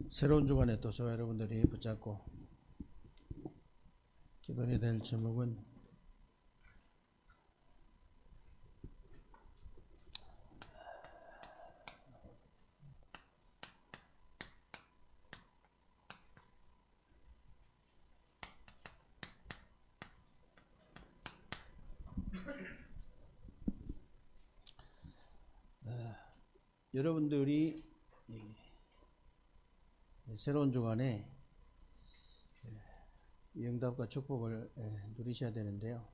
새로운 주간에 또 저와 여러분들이 붙잡고 기도해야 될 제목은 여러분들이 새로운 주간에 응답과 축복을 누리셔야 되는데요.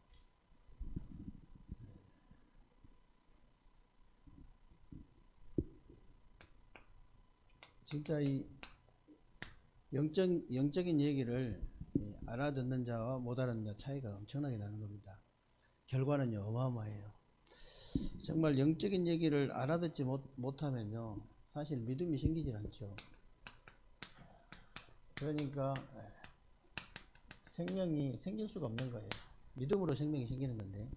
진짜 이 영적인 얘기를 알아듣는 자와 못 알아듣는 자 차이가 엄청나게 나는 겁니다. 결과는요 어마어마해요. 정말 영적인 얘기를 알아듣지 못하면요 사실 믿음이 생기질 않죠. 그러니까 생명이 생길 수가 없는 거예요. 믿음으로 생명이 생기는 건데,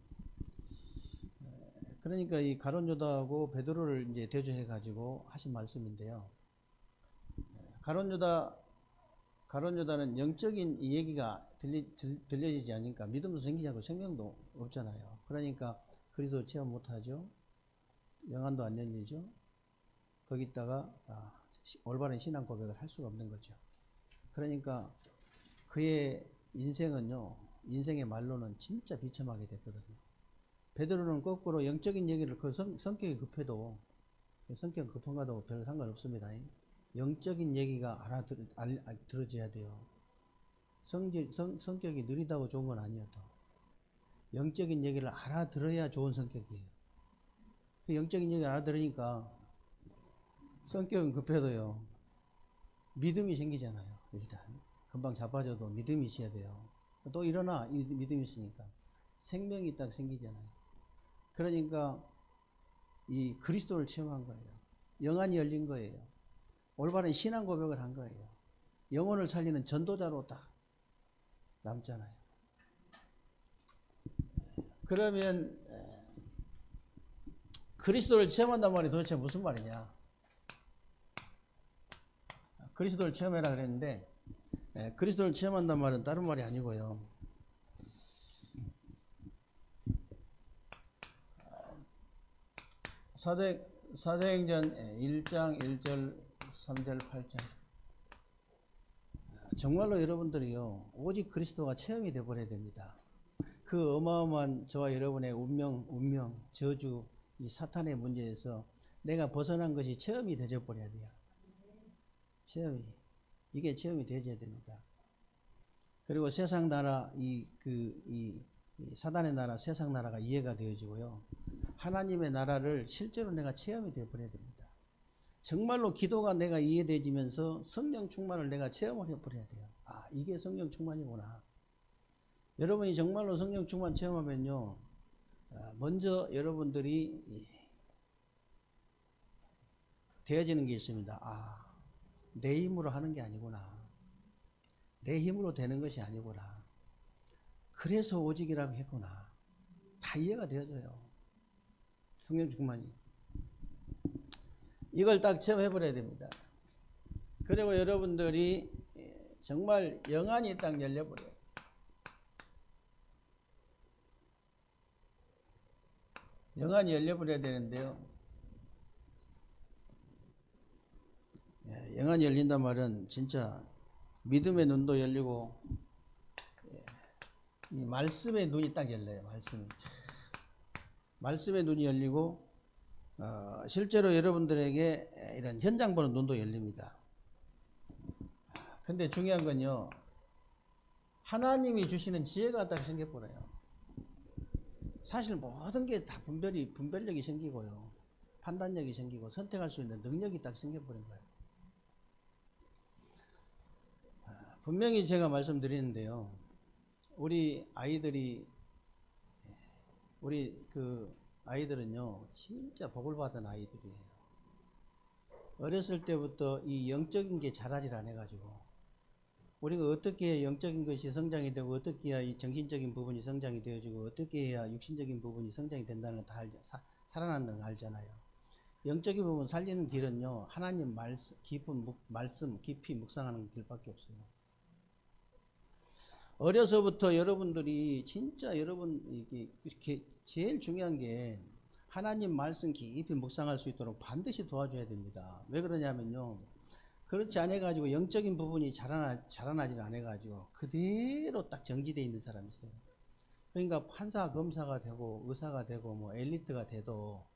그러니까 이 가룟 유다하고 베드로를 이제 대조해 가지고 하신 말씀인데요. 가룟 유다는 영적인 이 얘기가 들려지지 않으니까 믿음도 생기지 않고 생명도 없잖아요. 그러니까 그리스도 체험 못하죠. 영안도 안 열리죠. 거기다가 올바른 신앙 고백을 할 수가 없는 거죠. 그러니까 그의 인생의 말로는 진짜 비참하게 됐거든요. 베드로는 거꾸로 영적인 얘기를 성격이 급해도 성격 급한 거도 별 상관없습니다. 영적인 얘기가 들어져야 돼요. 성격이 느리다고 좋은 건 아니어도 영적인 얘기를 알아들어야 좋은 성격이에요. 그 영적인 얘기를 알아들으니까 성격은 급해도요 믿음이 생기잖아요. 일단 금방 자빠져도 믿음이 있어야 돼요. 또 일어나 이 믿음이 있으니까 생명이 딱 생기잖아요. 그러니까 이 그리스도를 체험한 거예요. 영안이 열린 거예요. 올바른 신앙 고백을 한 거예요. 영혼을 살리는 전도자로 딱 남잖아요. 그러면 그리스도를 체험한단 말이 도대체 무슨 말이냐? 그리스도를 체험해라 그랬는데 그리스도를 체험한단 말은 다른 말이 아니고요. 사도행전 1장 1절 3절 8절 정말로 여러분들이요 오직 그리스도가 체험이 되어버려야 됩니다. 그 어마어마한 저와 여러분의 운명, 저주, 이 사탄의 문제에서 내가 벗어난 것이 체험이 되어 버려야 돼요. 이게 체험이 되어야 됩니다. 그리고 세상 나라, 이 사단의 나라, 세상 나라가 이해가 되어지고요. 하나님의 나라를 실제로 내가 체험이 되어 버려야 됩니다. 정말로 기도가 내가 이해되지면서 성령 충만을 내가 체험을 해버려야 돼요. 이게 성령 충만이구나. 여러분이 정말로 성령 충만 체험하면요. 먼저 여러분들이 되어지는 게 있습니다. 내 힘으로 하는 게 아니구나. 내 힘으로 되는 것이 아니구나. 그래서 오직이라고 했구나. 다 이해가 되어져요. 성령 충만이. 이걸 딱 체험해버려야 됩니다. 그리고 여러분들이 정말 영안이 딱 열려버려요. 영안이 열려버려야 되는데요. 영안이 열린단 말은 진짜 믿음의 눈도 열리고 이 말씀의 눈이 딱 열려요. 말씀의 눈이 열리고 실제로 여러분들에게 이런 현장 보는 눈도 열립니다. 근데 중요한 건요. 하나님이 주시는 지혜가 딱 생겨버려요. 사실 모든 게 다 분별력이 생기고요. 판단력이 생기고 선택할 수 있는 능력이 딱 생겨버린 거예요. 분명히 제가 말씀드리는데요. 우리 아이들은요, 진짜 복을 받은 아이들이에요. 어렸을 때부터 이 영적인 게 자라질 안 해가지고, 우리가 어떻게 해야 영적인 것이 성장이 되고, 어떻게 해야 이 정신적인 부분이 성장이 되어지고, 어떻게 해야 육신적인 부분이 성장이 된다는 걸 다 살아난다는 걸 알잖아요. 영적인 부분 살리는 길은요, 하나님 말씀 깊이 묵상하는 길밖에 없어요. 어려서부터 여러분들이 진짜 여러분 이게 제일 중요한 게 하나님 말씀 깊이 묵상할 수 있도록 반드시 도와줘야 됩니다. 왜 그러냐면요, 그렇지 않아 가지고 영적인 부분이 자라나질 않아 가지고 그대로 딱 정지되어 있는 사람이 있어요. 그러니까 판사, 검사가 되고 의사가 되고 뭐 엘리트가 돼도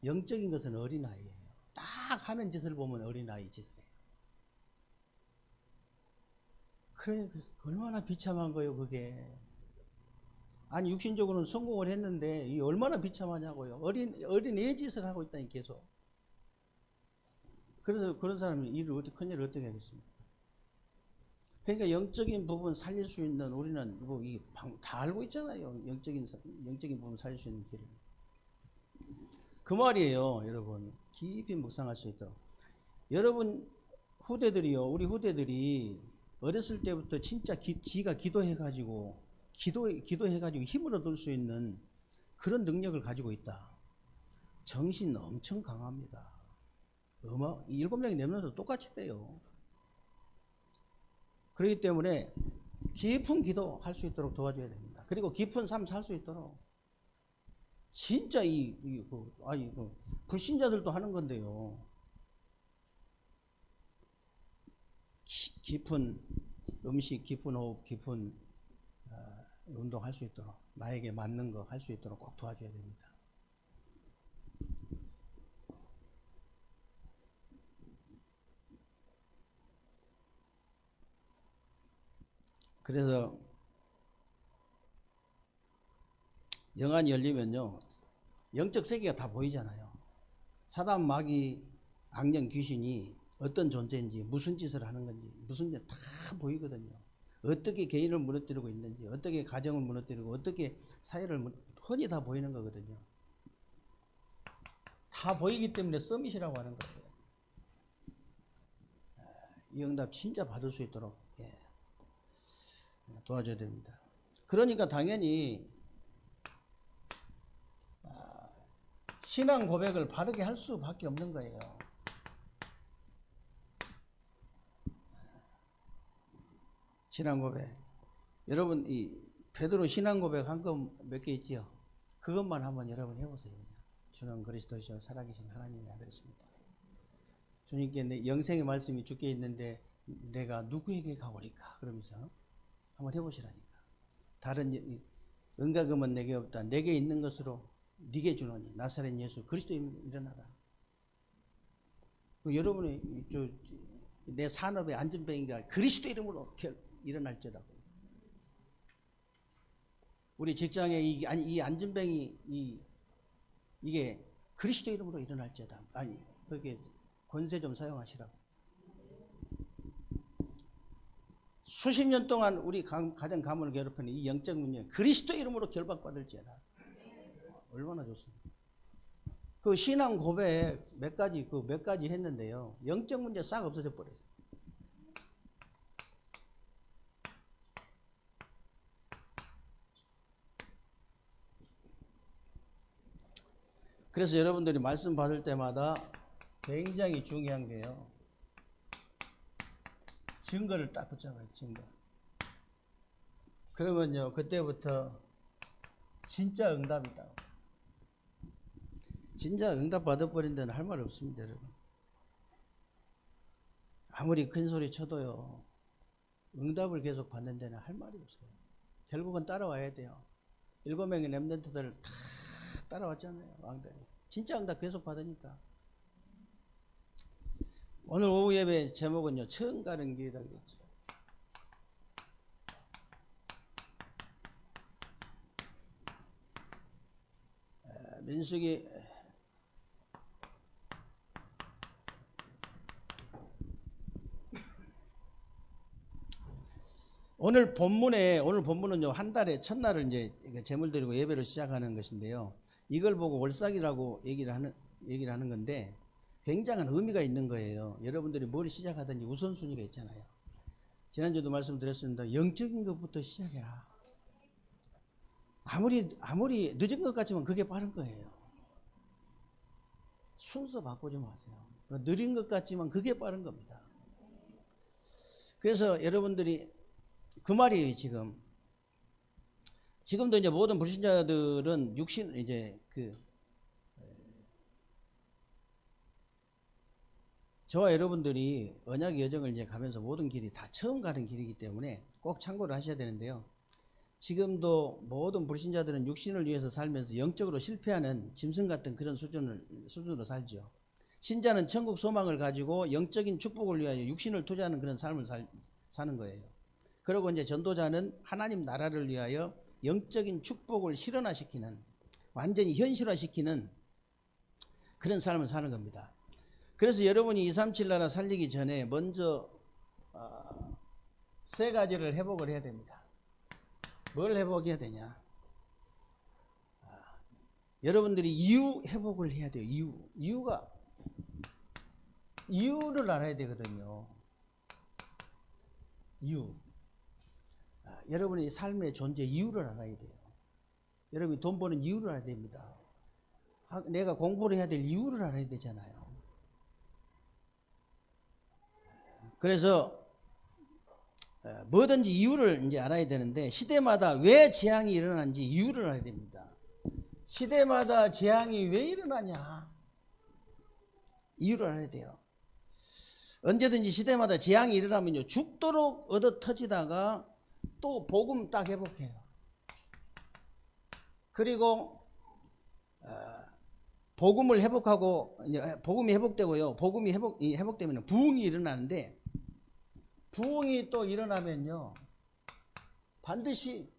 영적인 것은 어린아이예요. 딱 하는 짓을 보면 어린아이 짓을 해요. 그래, 얼마나 비참한 거예요, 그게. 아니, 육신적으로는 성공을 했는데, 이 얼마나 비참하냐고요. 어린 애 짓을 하고 있다니, 계속. 그래서 그런 사람이 큰 일을 어떻게 하겠습니까? 그러니까 영적인 부분 살릴 수 있는 우리는 다 알고 있잖아요. 영적인 부분 살릴 수 있는 길을. 그 말이에요, 여러분. 깊이 묵상할 수 있도록. 여러분 후대들이요, 우리 후대들이 어렸을 때부터 진짜 지가 기도해가지고 힘을 얻을 수 있는 그런 능력을 가지고 있다. 정신 엄청 강합니다. 7명이 내면도 똑같이 돼요. 그렇기 때문에 깊은 기도 할 수 있도록 도와줘야 됩니다. 그리고 깊은 삶 살 수 있도록. 진짜 불신자들도 하는 건데요. 깊은 음식, 깊은 호흡, 깊은 운동할 수 있도록, 나에게 맞는 거 할 수 있도록 꼭 도와줘야 됩니다. 그래서 영안이 열리면요, 영적 세계가 다 보이잖아요. 사단, 마귀, 악령, 귀신이 어떤 존재인지, 무슨 짓을 하는 건지, 무슨 짓 다 보이거든요. 어떻게 개인을 무너뜨리고 있는지, 어떻게 가정을 무너뜨리고, 어떻게 사회를 흔히 다 보이는 거거든요. 다 보이기 때문에 서밋이라고 하는 거예요. 이 응답 진짜 받을 수 있도록 도와줘야 됩니다. 그러니까 당연히 신앙 고백을 바르게 할 수밖에 없는 거예요. 신앙 고백. 여러분, 이 베드로 신앙 고백 한 거 몇 개 있지요? 그것만 한번 여러분 해보세요. 주는 그리스도시요 살아계신 하나님의 아들이십니다. 주님께 내 영생의 말씀이 주께 있는데 내가 누구에게 가오리까? 그러면서 한번 해보시라니까. 다른 은가금은 내게 없다. 내게 있는 것으로 네게 주노니 나사렛 예수 그리스도인 일어나라. 여러분의 내 산업의 안전뱅이가 그리스도 이름으로 일어날지라고. 우리 직장에 이 안전뱅이 이게 그리스도 이름으로 일어날지다. 아니 그렇게 권세 좀 사용하시라고. 수십 년 동안 우리 가정 가문을 괴롭히는 이 영적 문제 그리스도 이름으로 결박받을지어다. 얼마나 좋습니까? 그 신앙 고백 몇 가지 했는데요. 영적 문제 싹 없어져 버려요. 그래서 여러분들이 말씀 받을 때마다 굉장히 중요한 게요. 증거를 딱 붙잡아요. 증거. 그러면요. 그때부터 진짜 응답이다. 진짜 응답 받아버린 데는 할 말 없습니다. 여러분. 아무리 큰 소리 쳐도요. 응답을 계속 받는 데는 할 말이 없어요. 결국은 따라와야 돼요. 7명의 렘넌트들 다 따라왔잖아요. 왕들이. 진짜 응답 계속 받으니까. 오늘 오후 예배 제목은요. 처음 가는 길이다 그랬죠. 민수기 오늘 본문은요. 한 달에 첫날을 이제 제물 드리고 예배를 시작하는 것인데요. 이걸 보고 월삭이라고 얘기를 하는 건데 굉장한 의미가 있는 거예요. 여러분들이 뭘 시작하든지 우선순위가 있잖아요. 지난주도 말씀드렸습니다. 영적인 것부터 시작해라. 아무리 늦은 것 같지만 그게 빠른 거예요. 순서 바꾸지 마세요. 느린 것 같지만 그게 빠른 겁니다. 그래서 여러분들이 그 말이에요. 지금도 이제 모든 불신자들은 육신 이제 저와 여러분들이 언약의 여정을 이제 가면서 모든 길이 다 처음 가는 길이기 때문에 꼭 참고를 하셔야 되는데요. 지금도 모든 불신자들은 육신을 위해서 살면서 영적으로 실패하는 짐승 같은 그런 수준으로 살죠. 신자는 천국 소망을 가지고 영적인 축복을 위하여 육신을 투자하는 그런 삶을 사는 거예요. 그리고 이제 전도자는 하나님 나라를 위하여 영적인 축복을 실현화시키는, 완전히 현실화시키는 그런 삶을 사는 겁니다. 그래서 여러분이 237 나라 살리기 전에 먼저 세 가지를 회복을 해야 됩니다. 뭘 회복해야 되냐? 여러분들이 이유 회복을 해야 돼요. 이유를 알아야 되거든요. 이유. 여러분의 삶의 존재 이유를 알아야 돼요. 여러분이 돈 버는 이유를 알아야 됩니다. 내가 공부를 해야 될 이유를 알아야 되잖아요. 그래서 뭐든지 이유를 이제 알아야 되는데, 시대마다 왜 재앙이 일어나는지 이유를 알아야 됩니다. 시대마다 재앙이 왜 일어나냐? 이유를 알아야 돼요. 언제든지 시대마다 재앙이 일어나면요, 죽도록 얻어 터지다가 또 복음 딱 회복해요. 그리고 복음을 회복하고, 복음이 회복되고요, 복음이 회복되면 부흥이 일어나는데, 부흥이 또 일어나면요, 반드시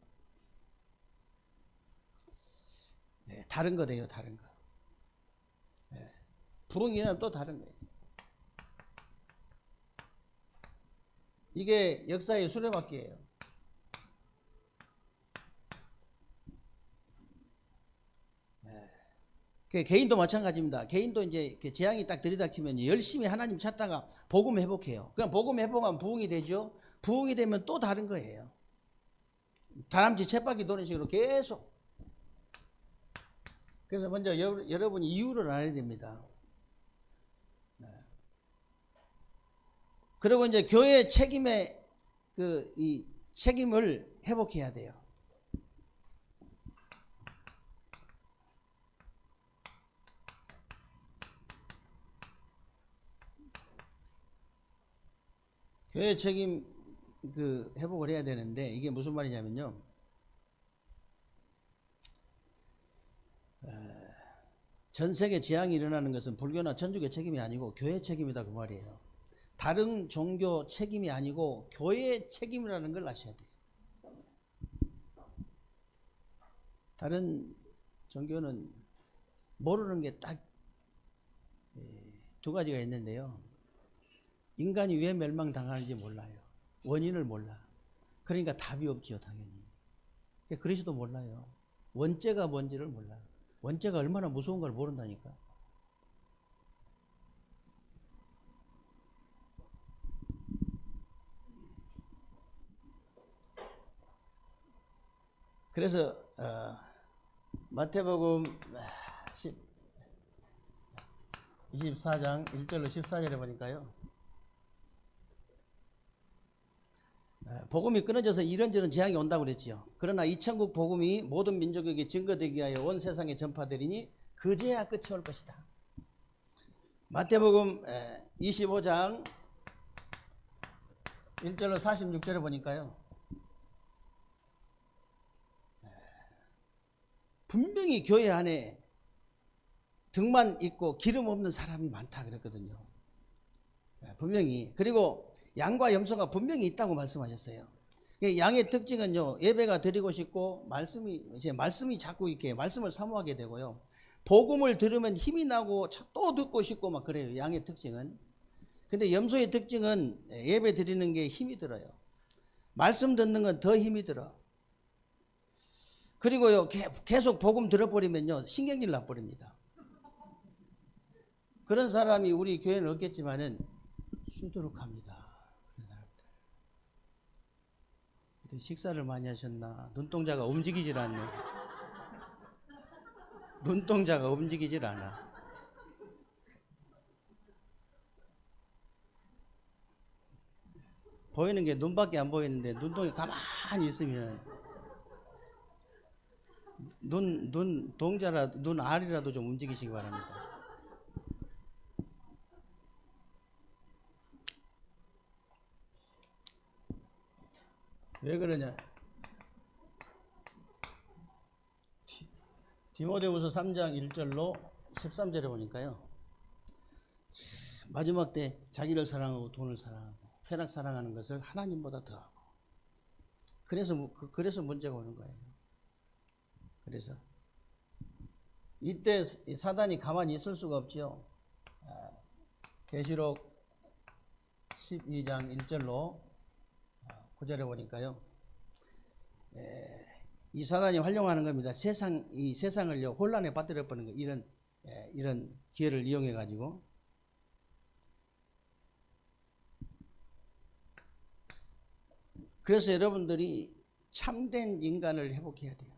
다른 거 돼요. 다른 거. 부흥이 일어나면 또 다른 거예요. 이게 역사의 수레바퀴예요. 개인도 마찬가지입니다. 개인도 이제 재앙이 딱 들이닥치면 열심히 하나님 찾다가 복음 회복해요. 그럼 복음 회복하면 부흥이 되죠. 부흥이 되면 또 다른 거예요. 다람쥐 쳇바퀴 도는 식으로 계속. 그래서 먼저 여러분이 이유를 알아야 됩니다. 그리고 이제 교회 책임의 이 책임을 회복해야 돼요. 교회 책임 회복을 해야 되는데, 이게 무슨 말이냐면요, 전 세계 재앙이 일어나는 것은 불교나 천주교 책임이 아니고 교회 책임이다, 그 말이에요. 다른 종교 책임이 아니고 교회 책임이라는 걸 아셔야 돼요. 다른 종교는 모르는 게 딱 두 가지가 있는데요. 인간이 왜 멸망당하는지 몰라요. 원인을 몰라. 그러니까 답이 없지요, 당연히. 그리스도 몰라요. 원죄가 뭔지를 몰라. 원죄가 얼마나 무서운 걸 모른다니까. 그래서 마태복음 24장 1절로 14절에 보니까요, 복음이 끊어져서 이런저런 재앙이 온다고 그랬지요. 그러나 이 천국 복음이 모든 민족에게 증거되기 위하여 온 세상에 전파되리니 그제야 끝이 올 것이다. 마태복음 25장 1절로 46절에 보니까요, 분명히 교회 안에 등만 있고 기름 없는 사람이 많다 그랬거든요. 분명히. 그리고 양과 염소가 분명히 있다고 말씀하셨어요. 양의 특징은요, 예배가 드리고 싶고 말씀이 자꾸 이렇게 말씀을 사모하게 되고요, 복음을 들으면 힘이 나고 또 듣고 싶고 막 그래요. 양의 특징은. 근데 염소의 특징은 예배 드리는 게 힘이 들어요. 말씀 듣는 건 더 힘이 들어. 그리고요, 계속 복음 들어버리면요, 신경질 나버립니다. 그런 사람이 우리 교회는 없겠지만은 수두룩합니다. 그런 사람들. 식사를 많이 하셨나? 눈동자가 움직이질 않네. 눈동자가 움직이질 않아. 보이는 게 눈밖에 안 보이는데 눈동이 가만히 있으면 눈 동자라도 눈 알이라도 좀 움직이시기 바랍니다. 왜 그러냐? 디모데후서 3장 1절로 13절에 보니까요. 마지막 때 자기를 사랑하고 돈을 사랑하고 쾌락 사랑하는 것을 하나님보다 더하고 그래서 문제가 오는 거예요. 그래서 이때 사단이 가만히 있을 수가 없죠. 계시록 12장 1절로 9절에 보니까요. 이 사단이 활용하는 겁니다. 이 세상을요 혼란에 빠뜨려 버리는 거. 이런 기회를 이용해 가지고 그래서 여러분들이 참된 인간을 회복해야 돼요.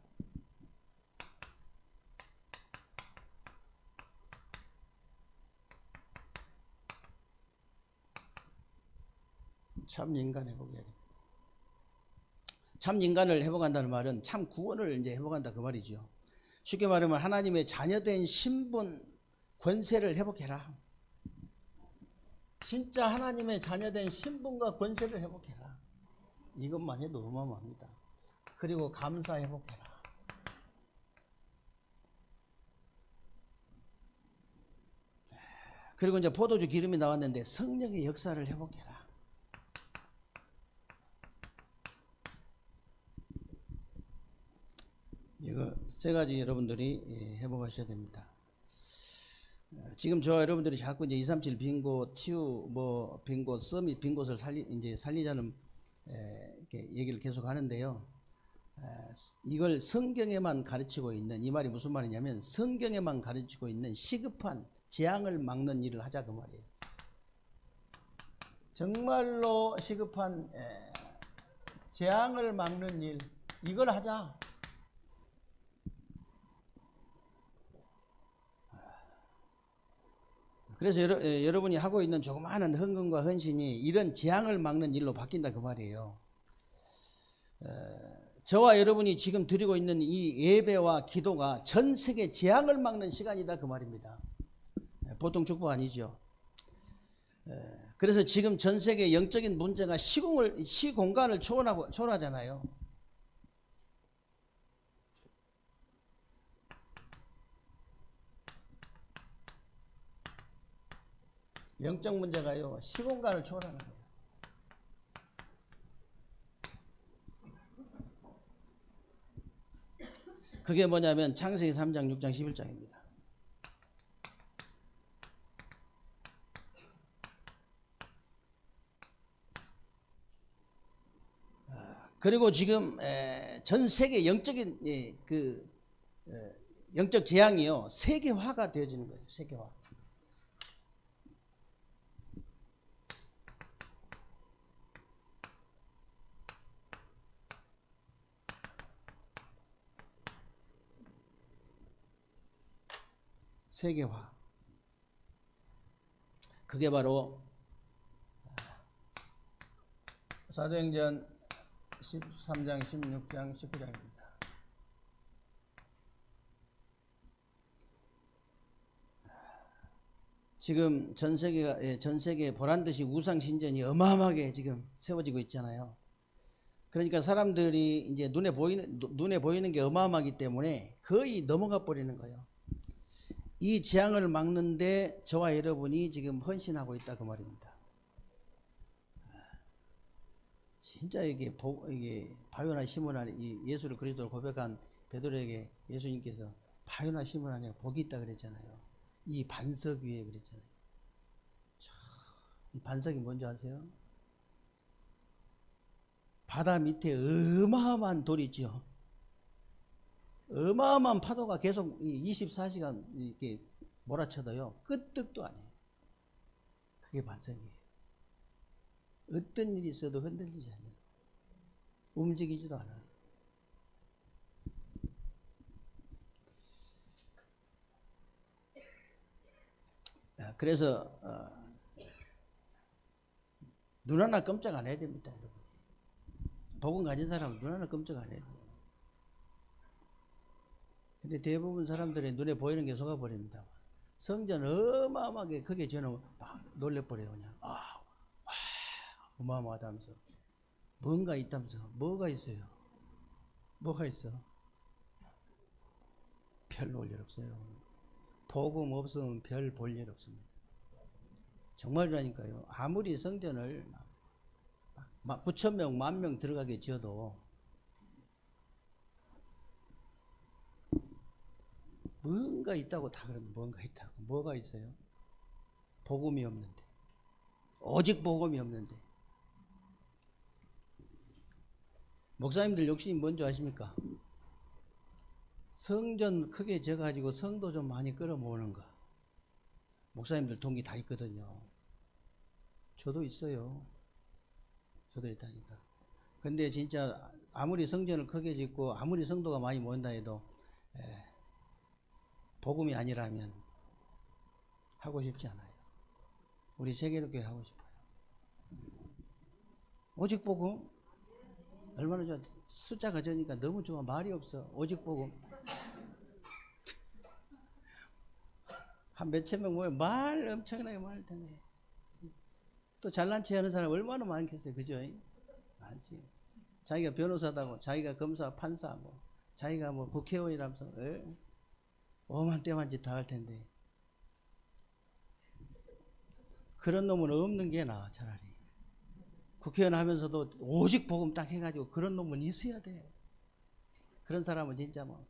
참 인간 회복해야 돼요. 참 인간을 회복한다는 말은 참 구원을 이제 회복한다 그 말이죠. 쉽게 말하면 하나님의 자녀된 신분, 권세를 회복해라. 진짜 하나님의 자녀된 신분과 권세를 회복해라. 이것만 해도 어마어마합니다. 그리고 감사 회복해라. 그리고 이제 포도주 기름이 나왔는데 성령의 역사를 회복해라. 이거 세 가지 여러분들이 회복하셔야 됩니다. 지금 저 여러분들이 자꾸 이제 237 빈 곳, 치유 빈 곳, 서밋 빈 곳을 살리자는 이렇게 얘기를 계속 하는데요. 이걸 성경에만 가르치고 있는, 이 말이 무슨 말이냐면 성경에만 가르치고 있는 시급한 재앙을 막는 일을 하자 그 말이에요. 정말로 시급한 재앙을 막는 일, 이걸 하자. 그래서 여러분이 하고 있는 조그마한 헌금과 헌신이 이런 재앙을 막는 일로 바뀐다 그 말이에요. 저와 여러분이 지금 드리고 있는 이 예배와 기도가 전 세계 재앙을 막는 시간이다 그 말입니다. 보통 축복 아니죠. 그래서 지금 전 세계 영적인 문제가 시공간을 초월하잖아요. 영적 문제가요 시공간을 초월하는 거예요. 그게 뭐냐면 창세기 3장 6장 11장입니다. 그리고 지금 전 세계 영적인 영적 재앙이요 세계화가 되어지는 거예요. 세계화. 세계화. 그게 바로 사도행전 13장, 16장, 19장입니다. 지금 전 세계 보란듯이 우상 신전이 어마어마하게 지금 세워지고 있잖아요. 그러니까 사람들이 이제 눈에 보이는 게 어마어마하기 때문에 거의 넘어가 버리는 거예요. 이 재앙을 막는데 저와 여러분이 지금 헌신하고 있다 그 말입니다. 진짜 이게 바요나 시몬 이 예수를 그리스도로 고백한 베드로에게 예수님께서 바요나 시몬 안에 복이 있다 그랬잖아요. 이 반석 위에 그랬잖아요. 이 반석이 뭔지 아세요? 바다 밑에 어마어마한 돌이죠. 어마어마한 파도가 계속 24시간 이렇게 몰아쳐도요 끄떡도 안 해요. 그게 반석이에요. 어떤 일이 있어도 흔들리지 않아요. 움직이지도 않아요. 그래서 눈 하나 깜짝 안 해야 됩니다, 여러분. 복음 가진 사람은 눈 하나 깜짝 안 해야 돼요. 근데 대부분 사람들의 눈에 보이는 게 속아버립니다. 성전 어마어마하게 크게 지어놓으면 막 놀래버려요. 그냥 어마어마하다면서. 뭔가 있다면서. 뭐가 있어요? 뭐가 있어? 별 볼 일 없어요. 복음 없으면 별 볼 일 없습니다. 정말이라니까요. 아무리 성전을 9,000명, 10,000명 들어가게 지어도 뭔가 있다고 다 그러는. 뭔가 있다고. 뭐가 있어요? 복음이 없는데. 오직 복음이 없는데. 목사님들 욕심이 뭔지 아십니까? 성전 크게 져가지고 성도 좀 많이 끌어모으는 거. 목사님들 동기 다 있거든요. 저도 있어요. 저도 있다니까. 근데 진짜 아무리 성전을 크게 짓고 아무리 성도가 많이 모인다 해도 복음이 아니라면 하고 싶지 않아요. 우리 세계롭게 하고 싶어요. 오직 복음? 얼마나 좋아. 숫자가 적으니까 너무 좋아. 말이 없어. 오직 복음. 한 몇천 명 모여 말 엄청나게 많을 텐데. 또 잘난 체 하는 사람 얼마나 많겠어요. 그죠? 많지. 자기가 변호사다고, 자기가 검사, 판사, 뭐, 자기가 뭐 국회의원이라면서, 오만 때만 짓 다 할 텐데. 그런 놈은 없는 게 나아, 차라리. 국회의원 하면서도 오직 복음 딱 해가지고 그런 놈은 있어야 돼. 그런 사람은 진짜 뭐,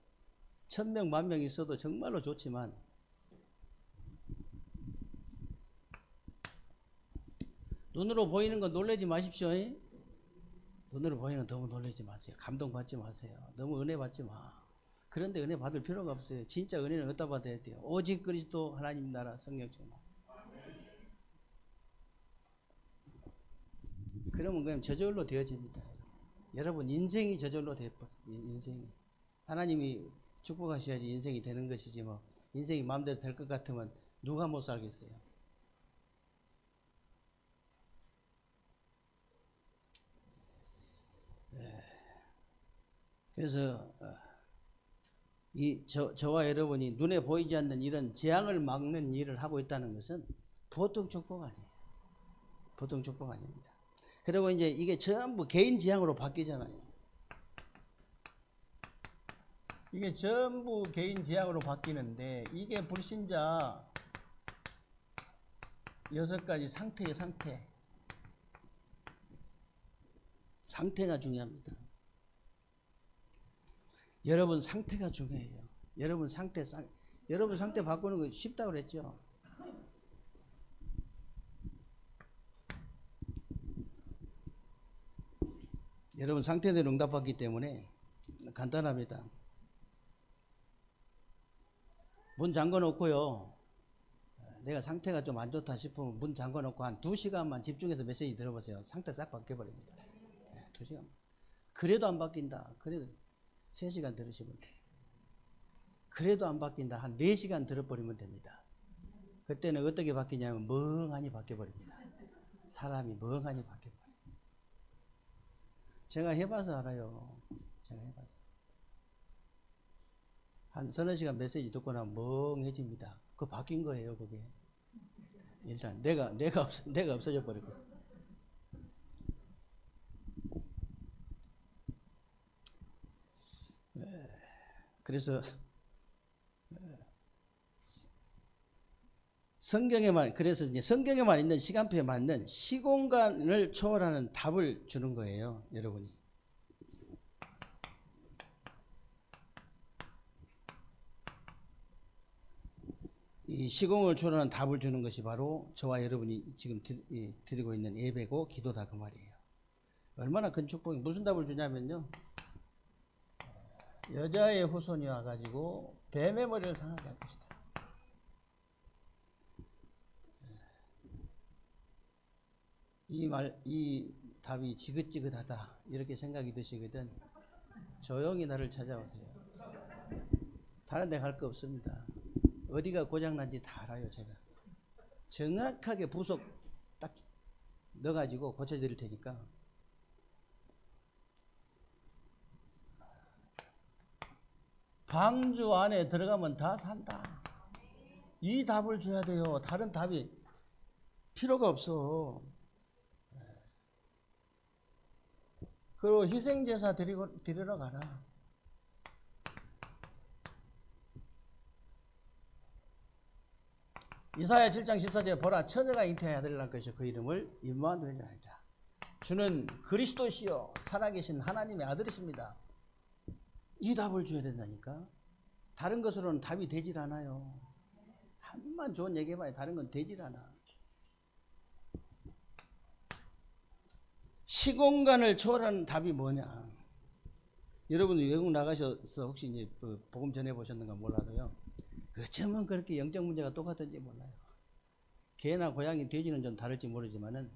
1,000명, 10,000명 있어도 정말로 좋지만, 눈으로 보이는 거 놀라지 마십시오. 눈으로 보이는 거 너무 놀라지 마세요. 감동받지 마세요. 너무 은혜 받지 마. 그런데 은혜 받을 필요가 없어요. 진짜 은혜는 어디다 받아야 돼요? 오직 그리스도 하나님 나라 성령 충만. 그러면 그냥 저절로 되어집니다. 여러분 인생이 저절로 돼버려요. 인생이. 하나님이 축복하셔야지 인생이 되는 것이지 뭐 인생이 마음대로 될 것 같으면 누가 못 살겠어요. 그래서 저와 여러분이 눈에 보이지 않는 이런 재앙을 막는 일을 하고 있다는 것은 보통 축복 아니에요. 보통 축복 아닙니다. 그리고 이제 이게 전부 개인 재앙으로 바뀌잖아요. 이게 전부 개인 재앙으로 바뀌는데 이게 불신자 6가지 상태예요. 상태가 중요합니다. 여러분 상태가 중요해요. 여러분 상태 바꾸는 거 쉽다고 그랬죠. 여러분 상태대로 응답받기 때문에 간단합니다. 문 잠궈 놓고요. 내가 상태가 좀 안 좋다 싶으면 문 잠궈 놓고 한 2시간만 집중해서 메시지 들어보세요. 상태 싹 바뀌어버립니다. 2시간. 그래도 안 바뀐다. 그래도 3시간 들으시면 돼요. 그래도 안 바뀐다. 한 4시간 들어버리면 됩니다. 그때는 어떻게 바뀌냐면 멍하니 바뀌어버립니다. 사람이 멍하니 바뀌어버려요. 제가 해봐서 알아요. 제가 해봐서. 한 서너 시간 메시지 듣고 나면 멍해집니다. 그거 바뀐 거예요, 그게. 일단 내가 없어져 버렸거든. 그래서 그래서 이제 성경에만 있는 시간표에 맞는 시공간을 초월하는 답을 주는 거예요, 여러분이. 이 시공을 초월하는 답을 주는 것이 바로 저와 여러분이 지금 드리고 있는 예배고 기도다 그 말이에요. 얼마나 큰 축복이. 무슨 답을 주냐면요. 여자의 후손이 와가지고 뱀의 머리를 상하게 할 것이다. 이 답이 지긋지긋하다 이렇게 생각이 드시거든 조용히 나를 찾아오세요. 다른 데 갈 거 없습니다. 어디가 고장난지 다 알아요. 제가 정확하게 부속 딱 넣어가지고 고쳐드릴 테니까. 방주 안에 들어가면 다 산다. 이 답을 줘야 돼요. 다른 답이 필요가 없어. 그리고 희생제사 드리러 가라. 이사야 7장 14절에 보라 처녀가 잉태하여 아들을 낳을 것이요 그 이름을 임마누엘이라 하리라. 주는 그리스도시요 살아계신 하나님의 아들이십니다. 이 답을 줘야 된다니까. 다른 것으로는 답이 되질 않아요. 한 번 좋은 얘기해봐요. 다른 건 되질 않아. 시공간을 초월하는 답이 뭐냐. 여러분 외국 나가셔서 혹시 이제 복음 전해보셨는가 몰라도요. 어쩌면 그렇게 영적 문제가 똑같은지 몰라요. 개나 고양이, 돼지는 좀 다를지 모르지만은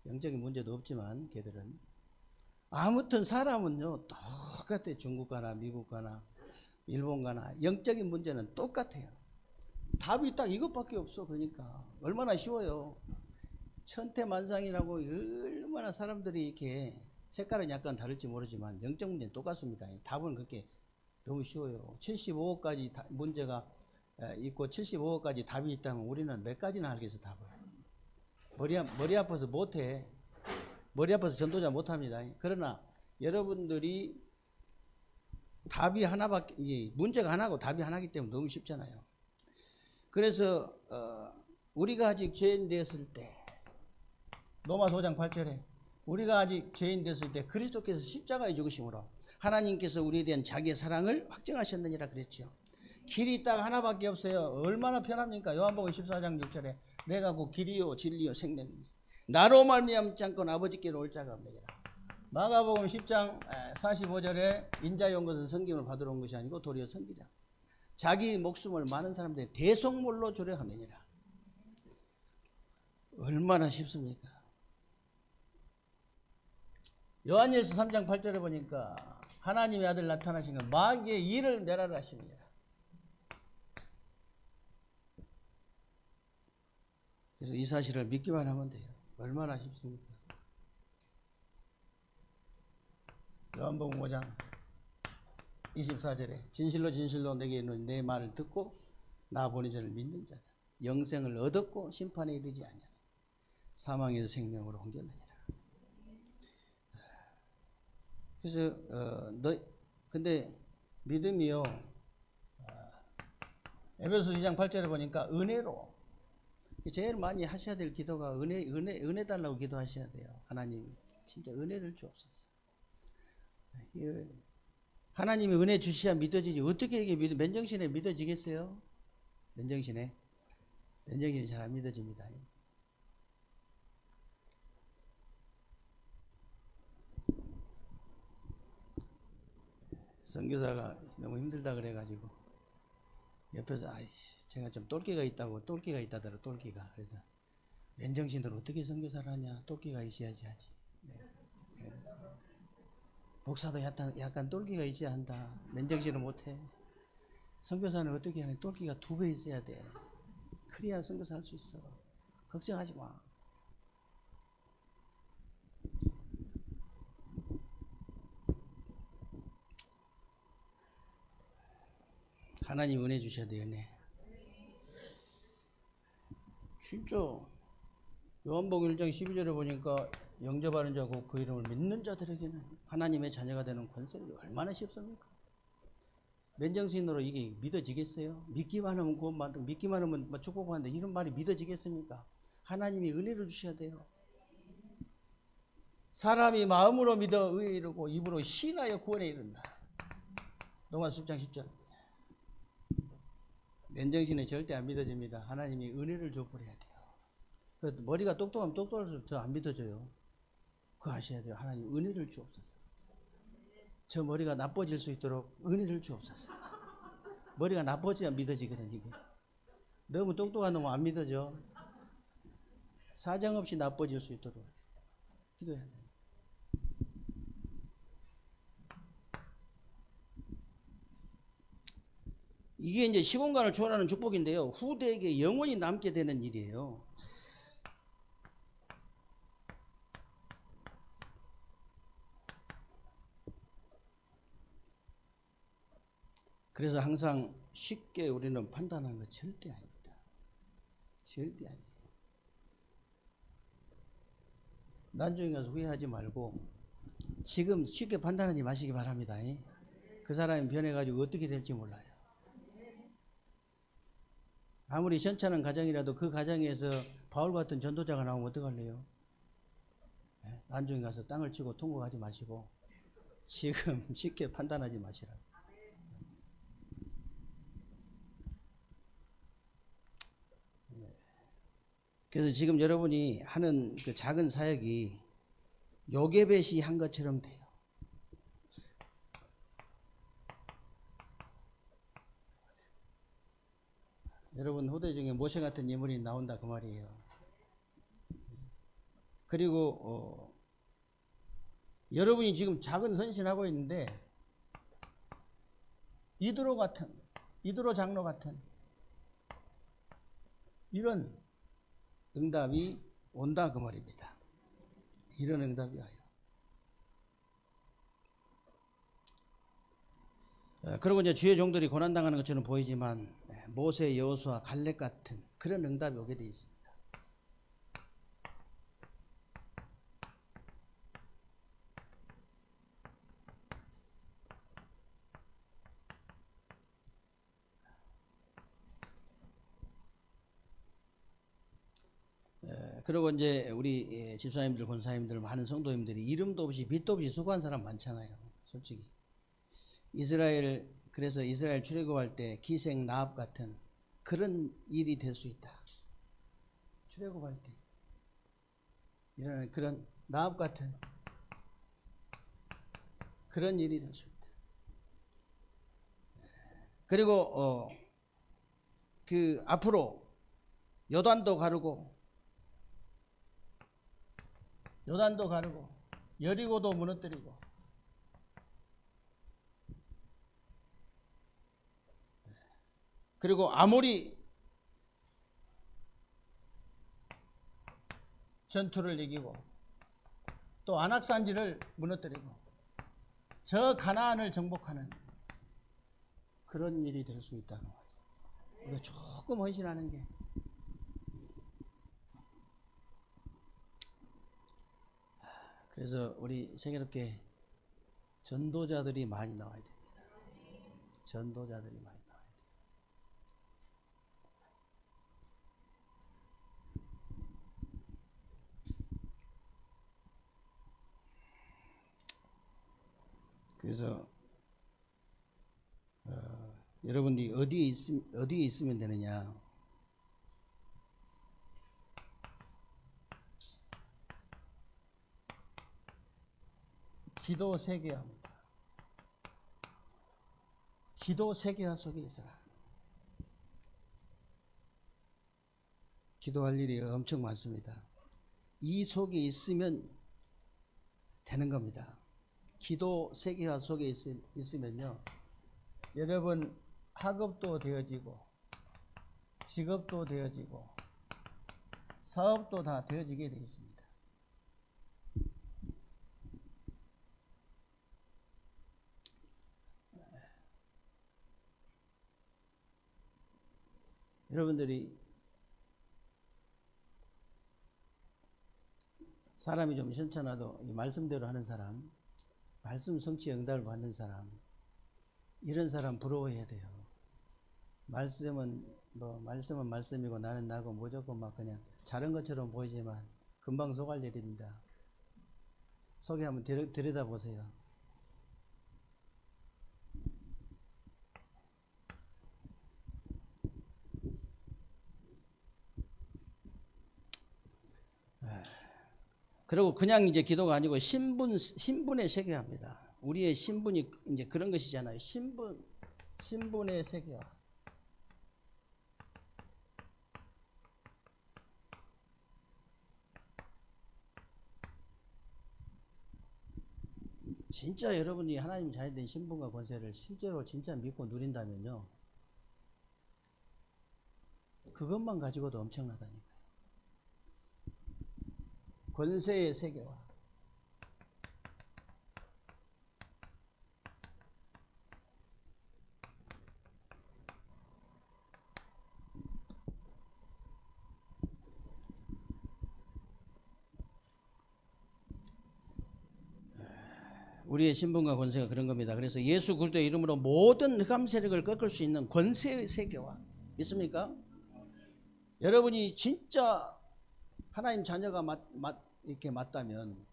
영적인 문제도 없지만 개들은 아무튼 사람은요 똑같아요. 중국 가나 미국 가나 일본 가나 영적인 문제는 똑같아요. 답이 딱 이것밖에 없어. 그러니까 얼마나 쉬워요. 천태만상이라고 얼마나 사람들이 이렇게 색깔은 약간 다를지 모르지만 영적 문제는 똑같습니다. 답은 그렇게 너무 쉬워요. 75억까지 문제가 있고 75억까지 답이 있다면 우리는 몇 가지나 알겠어. 답을. 머리 아파서 못해. 머리 아파서 전도자 못합니다. 그러나 여러분들이 답이 하나밖에, 문제가 하나고 답이 하나이기 때문에 너무 쉽잖아요. 그래서 우리가 아직 죄인 되었을 때, 로마 5장 8절에 우리가 아직 죄인 되었을 때 그리스도께서 십자가에 죽으심으로 하나님께서 우리에 대한 자기의 사랑을 확증하셨느니라 그랬죠. 길이 딱 하나밖에 없어요. 얼마나 편합니까? 요한복음 14장 6절에 내가 그 길이요 진리요 생명이니 나로 말미암지 않고는 아버지께로 올 자가 없느니라. 마가복음 10장 45절에 인자의 온 것은 성김을 받으러 온 것이 아니고 도리어 섬기라. 자기 목숨을 많은 사람들이 대속물로 주려 함이니라. 얼마나 쉽습니까? 요한일서 3장 8절에 보니까 하나님의 아들 나타나신 건 마귀의 일을 멸하라 하십니다. 그래서 이 사실을 믿기만 하면 돼요. 얼마나 쉽습니까? 요한복음 5장 24절에 진실로 진실로 내게 이르노니 내 말을 듣고 나 보낸 자를 믿는 자는 영생을 얻었고 심판에 이르지 아니하니 사망에서 생명으로 옮겼느니라. 그래서 근데 믿음이요 에베소 2장 8절에 보니까 은혜로 제일 많이 하셔야 될 기도가 은혜 달라고 기도하셔야 돼요. 하나님 진짜 은혜를 주옵소서. 하나님이 은혜 주셔야 믿어지지. 어떻게 이게 맨정신에 믿어지겠어요? 맨정신에 잘 안 믿어집니다. 선교사가 너무 힘들다 그래가지고 옆에서 아이씨 제가 좀 똘끼가 있다더라. 똘끼가. 그래서 맨정신으로 어떻게 선교사를 하냐. 똘끼가 있어야지 하지. 네. 목사도 약간 똘끼가 있어야 한다. 맨정신을 못해. 선교사는 어떻게 하면 똘끼가 2배 있어야 돼. 그래야 선교사 할 수 있어. 걱정하지 마. 하나님 은혜 주셔야 돼요. 은혜. 진짜 요한복음 1장 12절에 보니까 영접하는 자고 그 이름을 믿는 자들에게는 하나님의 자녀가 되는 권세를 얼마나 쉽습니까? 맨정신으로 이게 믿어지겠어요? 믿기만 하면 구원받고 믿기만 하면 축복받는다 이런 말이 믿어지겠습니까? 하나님이 은혜를 주셔야 돼요. 사람이 마음으로 믿어 의에 이르고 입으로 신하여 구원에 이른다. 로마서 10장 10절. 맨정신에 절대 안 믿어집니다. 하나님이 은혜를 줘버려야 돼요. 그 머리가 똑똑하면 똑똑할수록 더 안 믿어져요. 그거 아셔야 돼요. 하나님 은혜를 주옵소서. 저 머리가 나빠질 수 있도록 은혜를 주옵소서. 머리가 나빠져야 믿어지거든 이게. 너무 똑똑한 놈은 안 믿어져. 사정없이 나빠질 수 있도록 기도해야 돼요. 이게 이제 시공간을 초월하는 축복인데요. 후대에게 영원히 남게 되는 일이에요. 그래서 항상 쉽게 우리는 판단하는 거 절대 아닙니다. 절대 아니에요. 나중에 가서 후회하지 말고 지금 쉽게 판단하지 마시기 바랍니다. 그 사람이 변해가지고 어떻게 될지 몰라요. 아무리 현찮은 가정이라도 그 가정에서 바울 같은 전도자가 나오면 어떡할래요? 나중에 가서 땅을 치고 통곡하지 마시고 지금 쉽게 판단하지 마시라. 그래서 지금 여러분이 하는 그 작은 사역이 요게벳이 한 것처럼 돼요. 여러분 후대 중에 모세 같은 인물이 나온다 그 말이에요. 그리고 여러분이 지금 작은 선신하고 있는데 이드로 장로 같은 이런 응답이 온다 그 말입니다. 이런 응답이 와요. 그리고 이제 주의 종들이 고난당하는 것처럼 보이지만 모세, 여호수아, 갈렙 같은 그런 응답이 오게 되어 있습니다. 그리고 이제 우리 집사님들, 권사님들, 많은 성도님들이 이름도 없이 빛도 없이 수고한 사람 많잖아요. 솔직히 그래서 이스라엘 출애굽할 때 기생 라합 같은 그런 일이 될 수 있다. 출애굽할 때 일어나는 그런 라합 같은 그런 일이 될 수 있다. 그리고 그 앞으로 요단도 가르고 여리고도 무너뜨리고 그리고 아모리 전투를 이기고 또 안악산지를 무너뜨리고 저 가나안을 정복하는 그런 일이 될 수 있다는 거예요. 우리가 조금 헌신하는 게 그래서 우리 생애롭게 전도자들이 많이 나와야 됩니다. 전도자들이 많이 나와야 돼요. 그래서 여러분들이 어디에 있으면 되느냐? 기도 세계화입니다. 기도 세계화 속에 있어라. 기도할 일이 엄청 많습니다. 이 속에 있으면 되는 겁니다. 기도 세계화 속에 있으면요, 여러분 학업도 되어지고 직업도 되어지고 사업도 다 되어지게 되어 있습니다. 여러분들이 사람이 좀 시원찮아도 이 말씀대로 하는 사람, 말씀 성취 응답을 받는 사람, 이런 사람 부러워해야 돼요. 말씀은 말씀이고 나는 나고 무조건 막 그냥 잘한 것처럼 보이지만 금방 속할 일입니다. 속에 한번 들여다보세요. 그리고 그냥 이제 기도가 아니고 신분의 세계화입니다. 우리의 신분이 이제 그런 것이잖아요. 신분의 세계화. 진짜 여러분이 하나님 자녀된 신분과 권세를 실제로 진짜 믿고 누린다면요, 그것만 가지고도 엄청나다니까요. 권세의 세계화. 우리의 신분과 권세가 그런 겁니다. 그래서 예수 그리스도의 이름으로 모든 흑암 세력을 꺾을 수 있는 권세의 세계와, 믿습니까? 여러분이 진짜 하나님 자녀가 이렇게 맞다면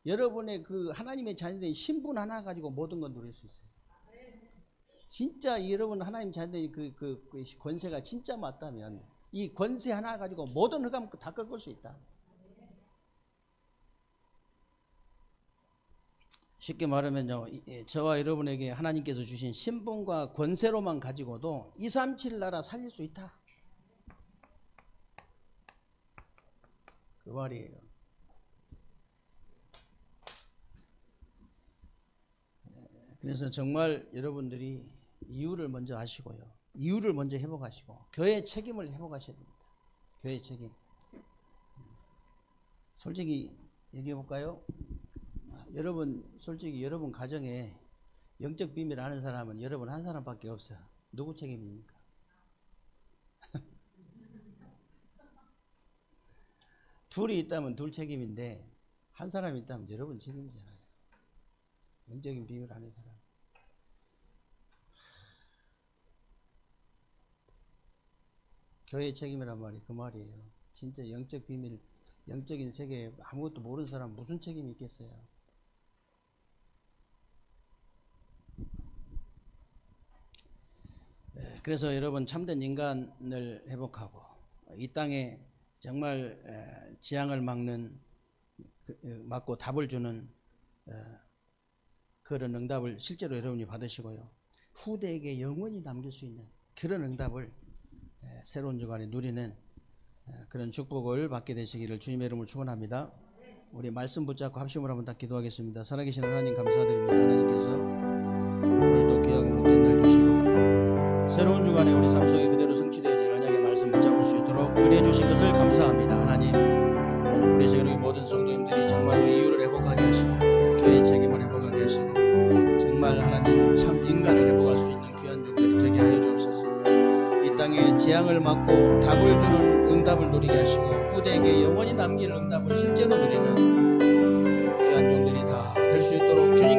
여러분의 그 하나님의 자녀된 신분 하나 가지고 모든 걸 누릴 수 있어요. 진짜 여러분 하나님 자녀된 그 권세가 진짜 맞다면 이 권세 하나 가지고 모든 흑암 다 꺾을 수 있다. 쉽게 말하면요, 저와 여러분에게 하나님께서 주신 신분과 권세로만 가지고도 237 나라 살릴 수 있다. 그 말이에요. 그래서 정말 여러분들이 이유를 먼저 아시고요, 이유를 먼저 회복하시고 교회의 책임을 회복하셔야 됩니다. 교회의 책임. 솔직히 얘기해 볼까요? 여러분, 솔직히 여러분 가정에 영적 비밀 아는 사람은 여러분 한 사람밖에 없어요. 누구 책임입니까? 둘이 있다면 둘 책임인데 한 사람이 있다면 여러분 책임이잖아요. 영적인 비밀 아는 사람. 교회의 책임이란 말이 그 말이에요. 진짜 영적 비밀, 영적인 세계에 아무것도 모르는 사람 무슨 책임이 있겠어요? 그래서 여러분 참된 인간을 회복하고 이 땅에 정말 재앙을 막고 답을 주는 그런 응답을 실제로 여러분이 받으시고요, 후대에게 영원히 남길 수 있는 그런 응답을 새로운 주간에 누리는 그런 축복을 받게 되시기를 주님의 이름으로 축원합니다. 우리 말씀 붙잡고 합심으로 한번 다 기도하겠습니다. 살아계신 하나님 감사드립니다. 하나님께서 오늘도 귀하고 복된 날 주시고 새로운 주간에 우리 삶 속에 그대로 성취되어질 언약의 말씀 붙잡을 수 있도록 은혜 주신 것을 감사합니다. 하나님, 우리 저희 모든 성도님들이 정말로 이유를 회복하게 하시고 교회의 책임을 회복하게 하시고 정말 하나님 참 인간을 회복할 수 있는 귀한 종들이 되게 하여 주옵소서. 이 땅에 재앙을 막고 답을 주는 응답을 누리게 하시고 후대에게 영원히 남길 응답을 실제로 누리는 귀한 종들이 다 될 수 있도록 주님